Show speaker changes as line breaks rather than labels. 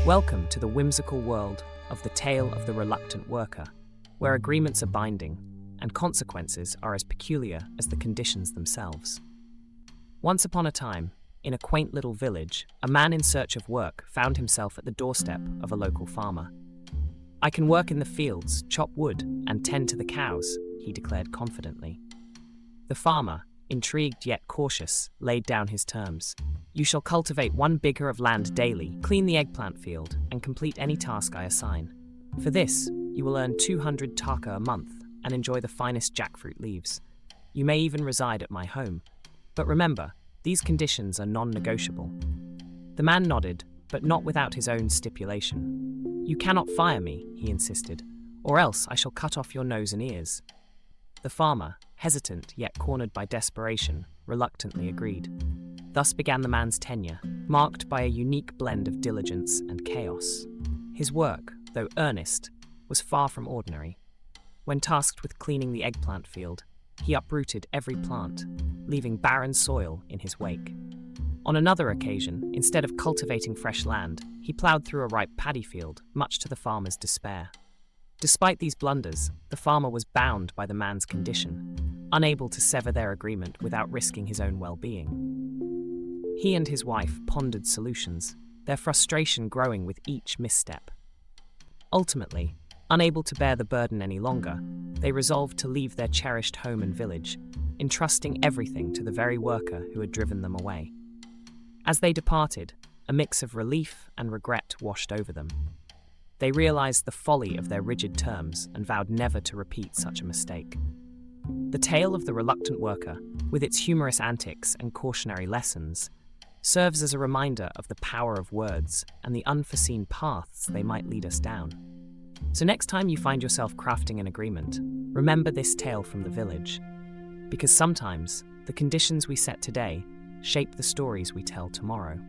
Welcome to the whimsical world of the tale of the reluctant worker, where agreements are binding and consequences are as peculiar as the conditions themselves. Once upon a time, in a quaint little village, a man in search of work found himself at the doorstep of a local farmer. "I can work in the fields, chop wood, and tend to the cows," he declared confidently. The farmer, intrigued yet cautious, laid down his terms. "You shall cultivate 1 bigger of land daily, clean the eggplant field, and complete any task I assign. For this, you will earn 200 taka a month and enjoy the finest jackfruit leaves. You may even reside at my home. But remember, these conditions are non-negotiable." The man nodded, but not without his own stipulation. "You cannot fire me," he insisted, "or else I shall cut off your nose and ears." The farmer, hesitant yet cornered by desperation, reluctantly agreed. Thus began the man's tenure, marked by a unique blend of diligence and chaos. His work, though earnest, was far from ordinary. When tasked with cleaning the eggplant field, he uprooted every plant, leaving barren soil in his wake. On another occasion, instead of cultivating fresh land, he ploughed through a ripe paddy field, much to the farmer's despair. Despite these blunders, the farmer was bound by the man's condition, unable to sever their agreement without risking his own well-being. He and his wife pondered solutions, their frustration growing with each misstep. Ultimately, unable to bear the burden any longer, they resolved to leave their cherished home and village, entrusting everything to the very worker who had driven them away. As they departed, a mix of relief and regret washed over them. They realized the folly of their rigid terms and vowed never to repeat such a mistake. The tale of the reluctant worker, with its humorous antics and cautionary lessons, serves as a reminder of the power of words and the unforeseen paths they might lead us down. So next time you find yourself crafting an agreement, remember this tale from the village, because sometimes the conditions we set today shape the stories we tell tomorrow.